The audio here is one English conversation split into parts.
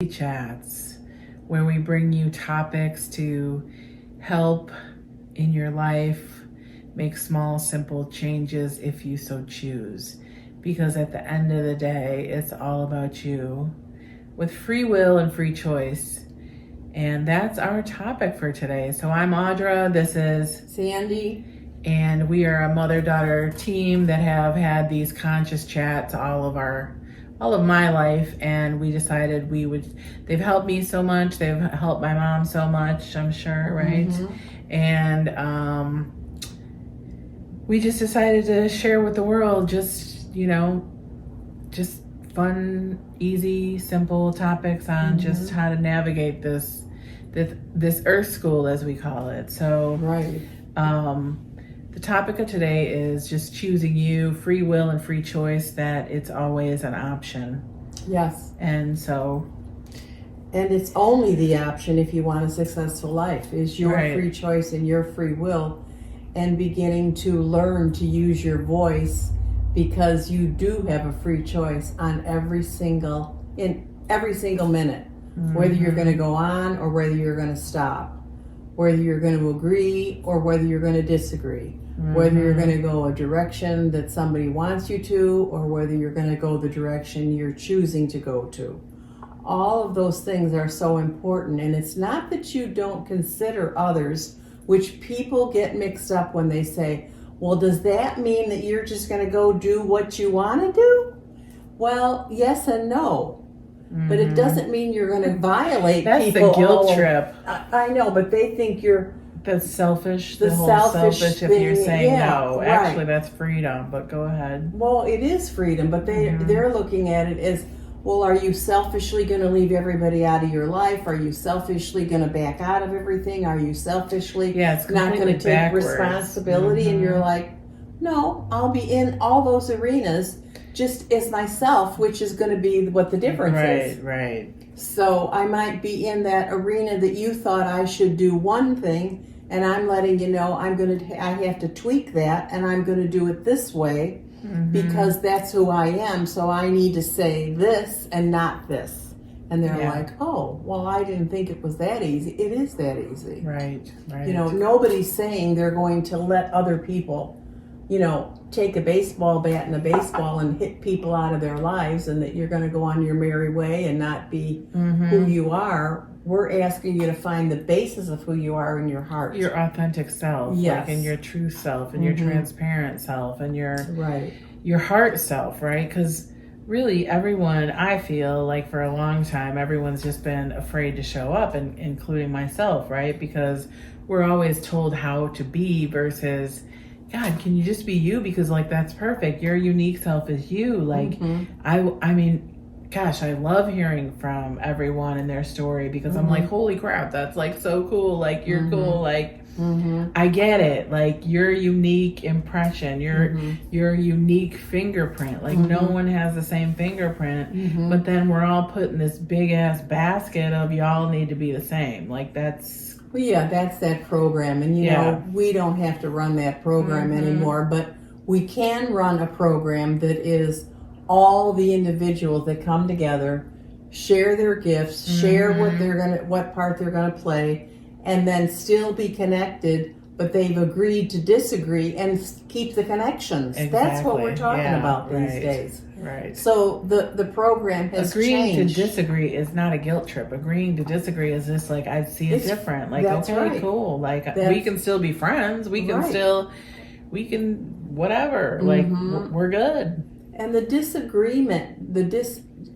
Daily Chats, where we bring you topics to help in your life make small, simple changes if you so choose. Because at the end of the day, it's all about you with free will and free choice. And that's our topic for today. So I'm Audra, this is Sandy, and we are a mother-daughter team that have had these conscious chats all of my life, and we decided they've helped me so much, they've helped my mom so much, I'm sure, right? Mm-hmm. And we just decided to share with the world just fun, easy, simple topics on just how to navigate this earth school, as we call it. So right. The topic of today is just choosing you, free will and free choice, that it's always an option. Yes. And it's only the option if you want a successful life, is your right. free choice and your free will, and beginning to learn to use your voice, because you do have a free choice in every single minute, whether you're going to go on or whether you're going to stop, whether you're going to agree or whether you're going to disagree, whether you're going to go a direction that somebody wants you to or whether you're going to go the direction you're choosing to go to. All of those things are so important, and it's not that you don't consider others, which people get mixed up when they say, well, does that mean that you're just going to go do what you want to do? Well, yes and no. But it doesn't mean you're going to violate that's people. the guilt trip. I know, but they think you're... That's selfish. The whole selfish if thing, you're saying no. right. Actually, that's freedom, but go ahead. Well, it is freedom, but they're looking at it as, well, are you selfishly going to leave everybody out of your life? Are you selfishly going to back out of everything? Are you selfishly it's not going to take backwards. responsibility? And you're like, no, I'll be in all those arenas just as myself, which is going to be what the difference is. Right. So I might be in that arena that you thought I should do one thing, and I'm letting you know I have to tweak that, and I'm going to do it this way because that's who I am. So I need to say this and not this. And they're like, oh, well, I didn't think it was that easy. It is that easy. Right. Nobody's saying they're going to let other people, take a baseball bat and a baseball and hit people out of their lives, and that you're going to go on your merry way and not be who you are. We're asking you to find the basis of who you are in your heart. Your authentic self. Yes. Like in your true self and your transparent self and your heart self, right? Because really everyone, I feel like for a long time, everyone's just been afraid to show up, and including myself, right? Because we're always told how to be versus, God, can you just be you? Because that's perfect. Your unique self is you. I mean, gosh, I love hearing from everyone and their story, because I'm like, holy crap, that's so cool. You're cool. I get it. Your unique impression, your unique fingerprint. No one has the same fingerprint, but then we're all put in this big ass basket of y'all need to be the same. That's... Well, yeah, that's that program. And, we don't have to run that program anymore, but we can run a program that is all the individuals that come together, share their gifts, share what part they're going to play, and then still be connected, but they've agreed to disagree and keep the connections. Exactly. That's what we're talking about these days. Right. So the program has agreeing changed. to disagree is not a guilt trip. Agreeing to disagree is just I see it different. That's okay, right. cool. We can still be friends. We can whatever. We're good. And the disagreement,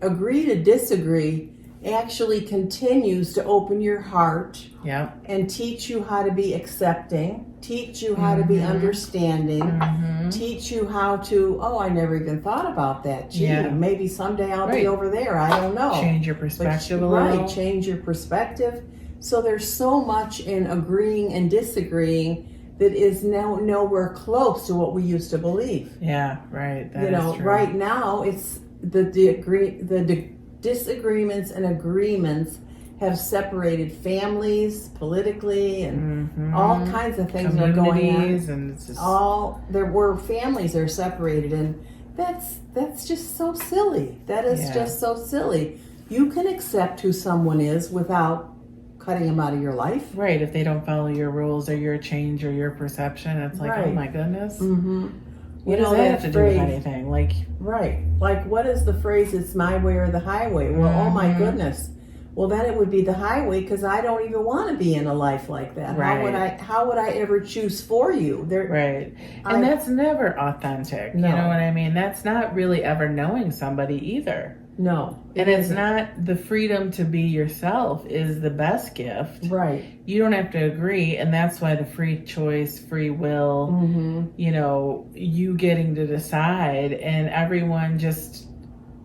agree to disagree, actually continues to open your heart and teach you how to be accepting, teach you how to be understanding, teach you how to, I never even thought about that. Gee, maybe someday I'll be over there. I don't know. Change your perspective a little. Right, change your perspective. So there's so much in agreeing and disagreeing that is now nowhere close to what we used to believe. Yeah, right. That is true. Right now it's the disagreements and agreements have separated families politically, and all kinds of things are going on. And it's just... where families are separated, and that's just so silly. That is just so silly. You can accept who someone is without cutting them out of your life. Right, if they don't follow your rules or your change or your perception, it's like, oh my goodness. Mm-hmm. What does that have to do with anything? Like, right. Like, what is the phrase, it's my way or the highway? Well, oh my goodness. Well, then it would be the highway, because I don't even want to be in a life like that. Right. How would I ever choose for you? Right. And that's never authentic. No. You know what I mean? That's not really ever knowing somebody either. No. And it's not, the freedom to be yourself is the best gift. Right. You don't have to agree. And that's why the free choice, free will, you know, you getting to decide, and everyone just,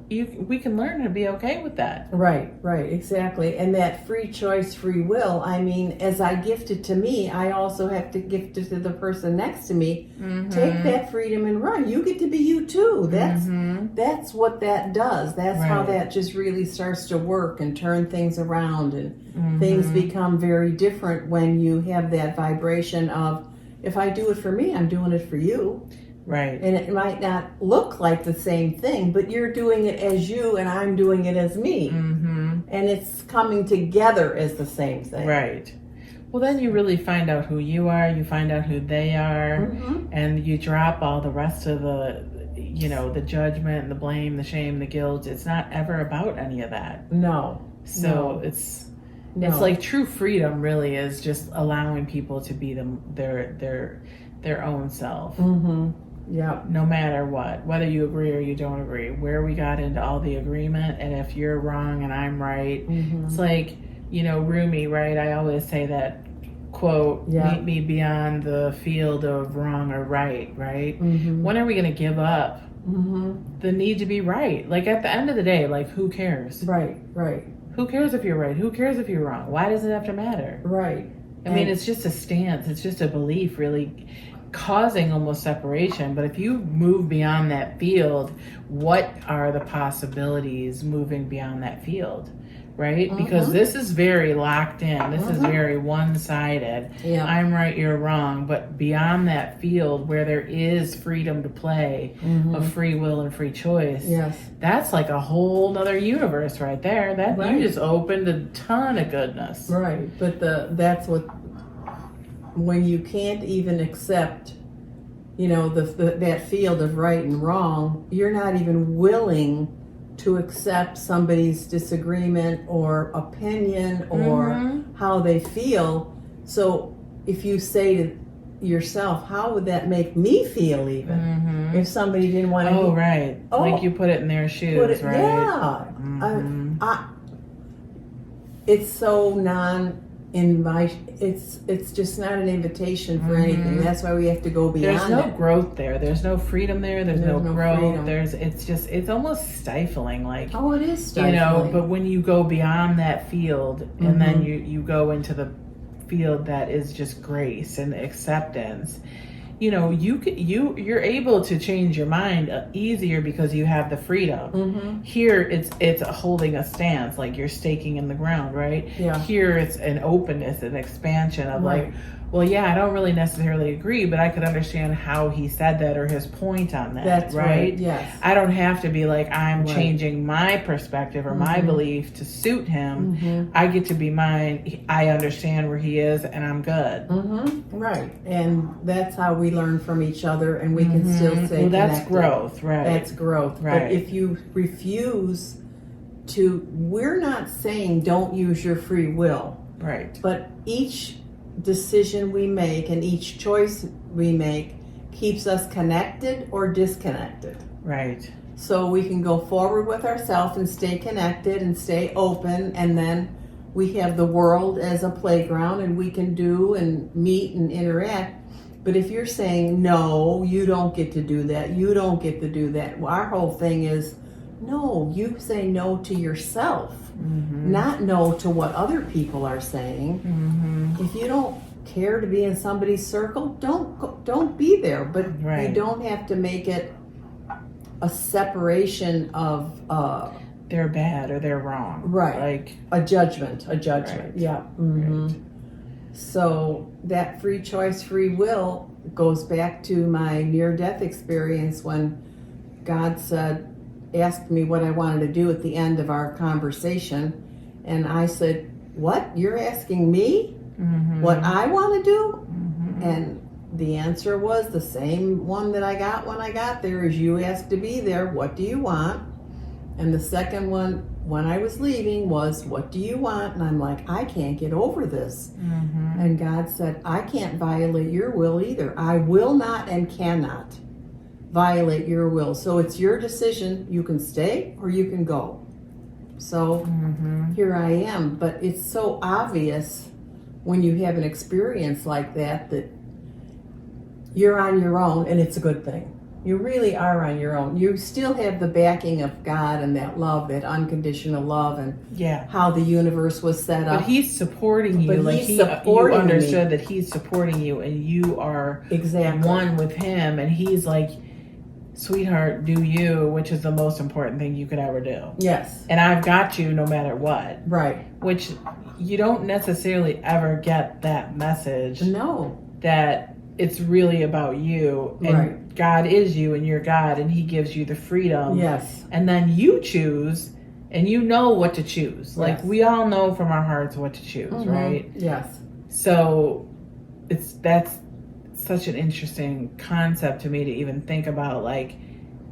we can learn to be okay with that. Right, exactly. And that free choice, free will, I mean, as I gift it to me, I also have to gift it to the person next to me. Take that freedom and run. You get to be you too. That's what that does. That's how that just really starts to work and turn things around, and things become very different when you have that vibration of, if I do it for me, I'm doing it for you. Right. And it might not look like the same thing, but you're doing it as you and I'm doing it as me. And it's coming together as the same thing. Right. Well, then you really find out who you are, you find out who they are, and you drop all the rest of the, you know, the judgment, the blame, the shame, the guilt. It's not ever about any of that. No. So it's like true freedom really is just allowing people to be their own self. Yeah. No matter what, whether you agree or you don't agree, where we got into all the agreement, and if you're wrong and I'm right, it's like, you know, Rumi, right? I always say that quote, meet me beyond the field of wrong or right, right? When are we going to give up the need to be right? Like, at the end of the day, like, who cares? Right. Who cares if you're right? Who cares if you're wrong? Why does it have to matter? Right. I mean, it's just a stance. It's just a belief, really, causing almost separation. But if you move beyond that field, what are the possibilities moving beyond that field, right? Because this is very locked in. This is very one-sided. I'm right, you're wrong. But beyond that field, where there is freedom to play of free will and free choice, that's like a whole nother universe right there. That you just opened a ton of goodness. Right. But that's what, when you can't even accept, you know, that field of right and wrong, you're not even willing to accept somebody's disagreement or opinion or how they feel. So if you say to yourself, how would that make me feel even if somebody didn't want to like you put it in their shoes, right? It's so it's just not an invitation for anything. That's why we have to go beyond. There's no growth there. There's no freedom there. There's no growth. Freedom. It's almost stifling. Like, oh, it is stifling. You know, but when you go beyond that field and then you go into the field that is just grace and acceptance, you know, you're able to change your mind easier because you have the freedom. Here it's holding a stance, like you're staking in the ground, right? Here it's an openness, an expansion of like, well, yeah, I don't really necessarily agree, but I could understand how he said that or his point on that. That's right. Yes. I don't have to be like, I'm changing my perspective or my belief to suit him. I get to be mine. I understand where he is and I'm good. Right. And that's how we learn from each other, and we can still stay connected. That's growth, right? That's growth. Right. But if you refuse to, we're not saying don't use your free will. Right. But each decision we make and each choice we make keeps us connected or disconnected. Right. So we can go forward with ourselves and stay connected and stay open, and then we have the world as a playground and we can do and meet and interact. But if you're saying, no, you don't get to do that, you don't get to do that, well, our whole thing is, no, you say no to yourself, not no to what other people are saying. If you don't care to be in somebody's circle, don't be there. But you don't have to make it a separation of they're bad or they're wrong. Right. Like a judgment. Right. Yeah. Right. So that free choice, free will goes back to my near-death experience when God said, asked me what I wanted to do at the end of our conversation. And I said, what? You're asking me what I want to do? And the answer was the same one that I got when I got there, is you asked to be there. What do you want? And the second one, when I was leaving, was, what do you want? And I'm like, I can't get over this. And God said, I can't violate your will either. I will not and cannot violate your will. So it's your decision. You can stay or you can go. So here I am. But it's so obvious when you have an experience like that, that you're on your own, and it's a good thing. You really are on your own. You still have the backing of God and that love, that unconditional love, and how the universe was set up. But He's supporting you. But like He's supporting you understood me. that He's supporting you, and you are exactly one with Him. And He's like, sweetheart, do you, which is the most important thing you could ever do. Yes. And I've got you no matter what. Right. Which you don't necessarily ever get that message. No. That it's really about you, and God is you, and you're God, and He gives you the freedom. Yes. And then you choose, and you know what to choose. Like we all know from our hearts what to choose, right? Yes. So that's such an interesting concept to me to even think about, like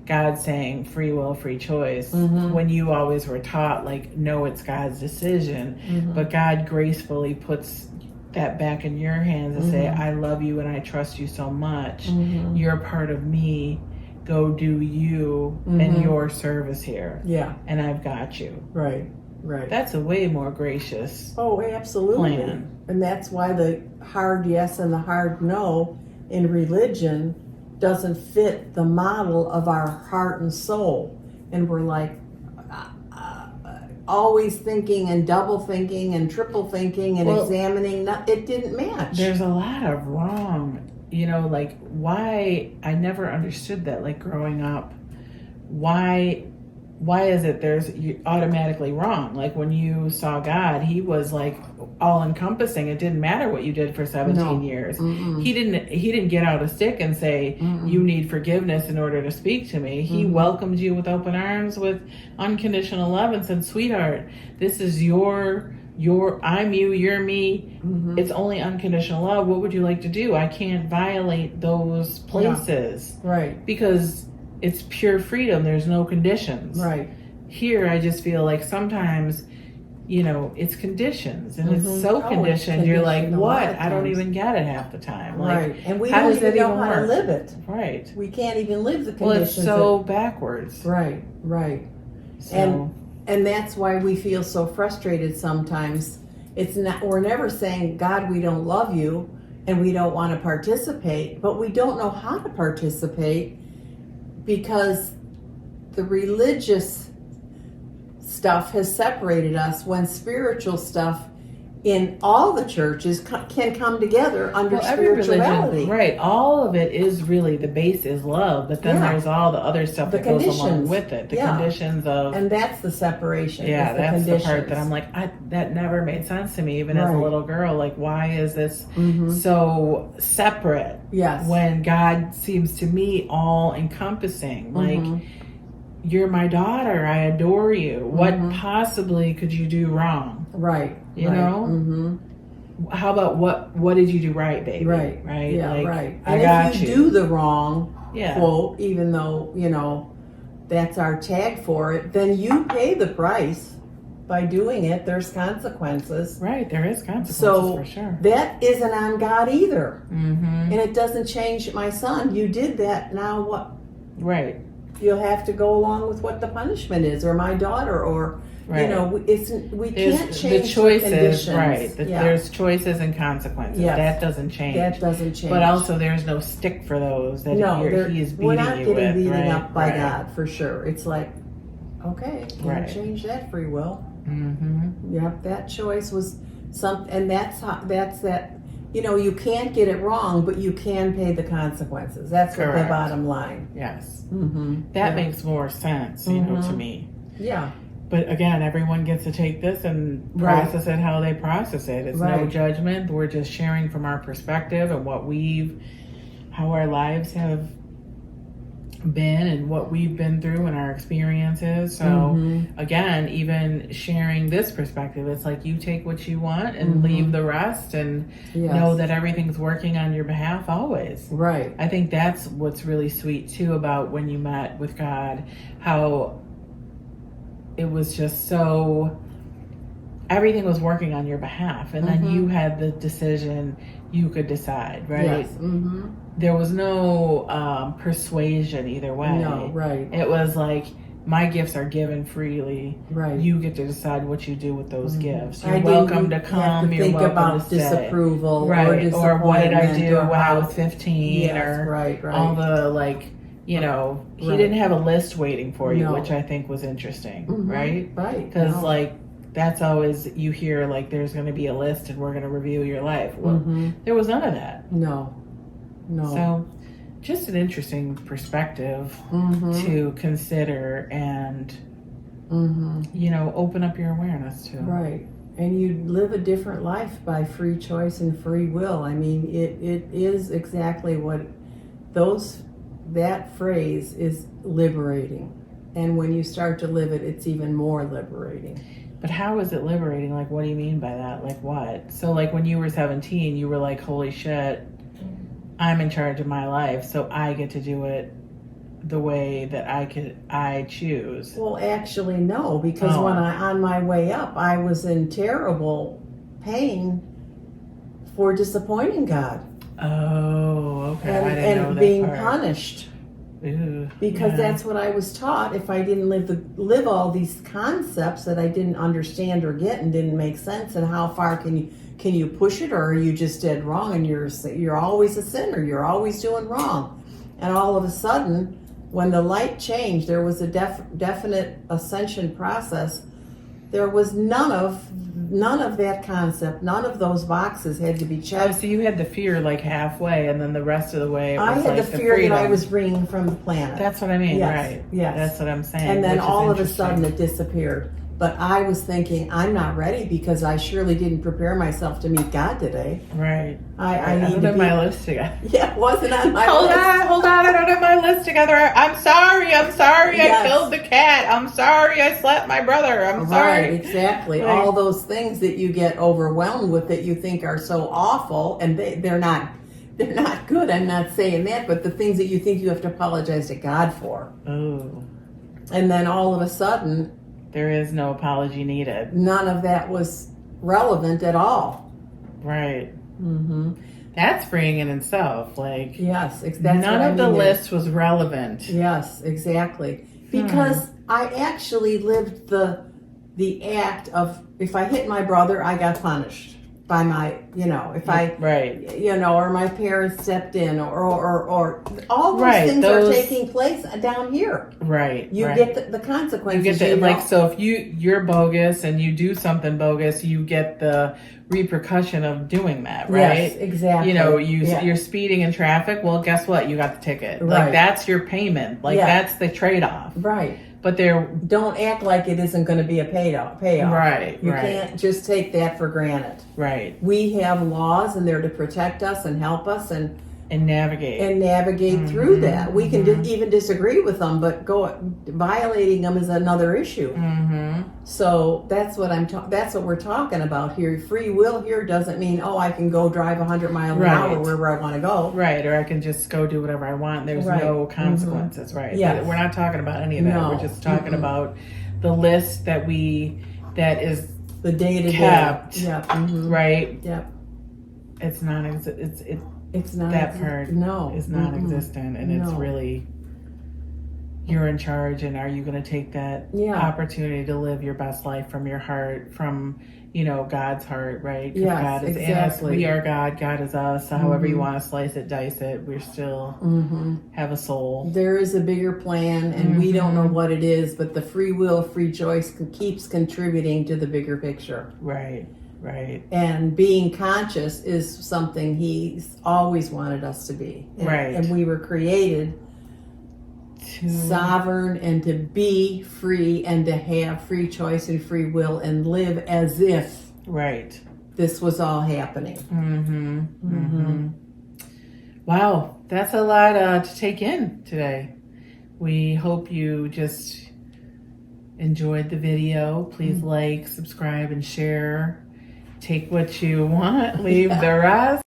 God saying free will, free choice, when you always were taught, like, no, it's God's decision. But God gracefully puts that back in your hands and say, I love you and I trust you so much. You're a part of me. Go do you and your service here. Yeah. And I've got you. Right. Right. That's a way more gracious absolutely plan. And that's why the hard yes and the hard no in religion doesn't fit the model of our heart and soul. And we're like, always thinking and double thinking and triple thinking and examining. It didn't match. There's a lot of wrong, like why I never understood that, like growing up, why is it you're automatically wrong? Like when you saw God, He was like all encompassing. It didn't matter what you did for 17 years. He didn't get out a stick and say, you need forgiveness in order to speak to me. He welcomed you with open arms, with unconditional love, and said, sweetheart, this is I'm you, you're me. It's only unconditional love. What would you like to do? I can't violate those places. Right. Because it's pure freedom. There's no conditions. Right. Here, I just feel like sometimes, it's conditions, and it's so conditioned. You're like, what? I don't even get it half the time. Like, and we don't even know how to live it. Right. We can't even live the conditions. Well, it's so backwards. Right. So. And that's why we feel so frustrated sometimes. We're never saying, God, we don't love you and we don't want to participate, but we don't know how to participate because the religious stuff has separated us, when spiritual stuff in all the churches can come together under spirituality. Right. All of it is really, the base is love, but then there's all the other stuff that goes along with it. The conditions of... And that's the separation. Yeah, that's the part that I'm like, that never made sense to me, even as a little girl. Like, why is this so separate? Yes. When God seems to me all encompassing. Like, you're my daughter. I adore you. What possibly could you do wrong? Right. You know? How about what did you do right, baby? Right. Yeah, like, right. I and got if you do the wrong, Yeah. quote, even though, that's our tag for it, then you pay the price by doing it. There's consequences. Right, there is consequences, so for sure. That isn't on God either. And it doesn't change my son. You did that, now what? Right. You'll have to go along with what the punishment is, or my daughter, or Right. we can't change the choices, conditions. right? There's choices and consequences. Yes. That doesn't change. That doesn't change. But also, there's no stick for those that he's beating we're not you getting with. beaten Right? up by Right. God for sure. It's like, okay, can't change that free will. Yep, that choice was something, and that's that. You can't get it wrong, but you can pay the consequences. That's what the bottom line. Yes. That makes more sense, to me. Yeah. But again, everyone gets to take this and process it how they process it. It's no judgment. We're just sharing from our perspective and how our lives have been and what we've been through and our experiences. So again, even sharing this perspective, it's like you take what you want and leave the rest, and know that everything's working on your behalf always. Right. I think that's what's really sweet too about when you met with God, how it was just so, everything was working on your behalf, and then you had the decision, you could decide, right? Yes. There was no persuasion either way. No, right. It was like, my gifts are given freely. Right. You get to decide what you do with those gifts. You're welcome to come. You're think welcome about to stay. disapproval, Right. Or what did I do or when I how- was 15? Yes, or right. all the, like, you know, he Right. didn't have a list waiting for you, No. which I think was interesting, right? Right. Because, No. like, that's always, you hear, like, there's going to be a list and we're going to review your life. Well, there was none of that. No. So, just an interesting perspective to consider and, you know, open up your awareness to. Right. And you live a different life by free choice and free will. I mean, it is exactly what that phrase is liberating. And when you start to live it, it's even more liberating. But how is it liberating? Like, what do you mean by that? Like, what? So, like, when you were 17, you were like, holy shit, I'm in charge of my life, so I get to do it the way that I choose. Well, actually, no, because when on my way up, I was in terrible pain for disappointing God. Oh, okay. I didn't know And that being part. punished. Ew, Because that's what I was taught. If I didn't live all these concepts that I didn't understand or get and didn't make sense, and how far can you push it, or are you just dead wrong and you're always a sinner, you're always doing wrong? And all of a sudden, when the light changed, there was a definite ascension process. There was none of that concept. None of those boxes had to be Oh, checked. so you had the fear like halfway, and then the rest of the way it was I had like the fear that freedom. I was bringing from the planet. That's what I mean, Yes, right? yes. That's what I'm saying. And then which is all of a interesting. sudden it disappeared. But I was thinking, I'm not ready because I surely didn't prepare myself to meet God today. Right. I don't need to have be. my list together. Yeah, it wasn't on my Hold list. on, I don't have my list together. I'm sorry, Yes. I killed the cat. I'm sorry, I slapped my brother. I'm Right, sorry. exactly. Right. All those things that you get overwhelmed with that you think are so awful, and they're not good. I'm not saying that, but the things that you think you have to apologize to God for. Oh, And then all of a sudden, there is no apology needed. none of that was relevant at all. Right. That's freeing in itself. Like, Yes, that's none what I of the mean. list was relevant. Yes, exactly. Because I actually lived the act of, if I hit my brother, I got punished by my, if I, Right. or my parents stepped in, or all those Right, things those- are taking place down here. Right. You right. get the You consequences. get the, you like, know. so if you're bogus and you do something bogus, you get the repercussion of doing that, right? Yes, exactly. Yeah. You're speeding in traffic. Well, guess what? You got the ticket. Right. Like, that's your payment. Like, Yeah. that's the trade-off. Right. But they're Don't act like it isn't going to be a payoff. right. You right. can't just take that for granted. Right. We have laws, and they're to protect us and help us and navigate. through that. We can even disagree with them, but violating them is another issue. So that's what that's what we're talking about here. Free will here doesn't mean, I can go drive 100 miles an hour wherever I want to go. Right, or I can just go do whatever I want. There's Right. no consequences, right? Yes. We're not talking about any of that. No. We're just talking about the list that is The day to day. Kept. Yeah. right. Yep. It's not. It's not That part No. is non-existent, and it's No. really, you're in charge, and are you going to take that Yeah. opportunity to live your best life from your heart, from God's heart, right? 'Cause Yes, God is in us. exactly. We are God. God is us. So however you want to slice it, dice it, we're still have a soul. There is a bigger plan, and we don't know what it is, but the free will, free choice keeps contributing to the bigger picture. Right. Right. And being conscious is something He's always wanted us to be. Right. And we were created sovereign and to be free and to have free choice and free will and live as if Right. this was all happening. Wow, that's a lot to take in today. We hope you just enjoyed the video. Please like, subscribe, and share. Take what you want, leave the rest.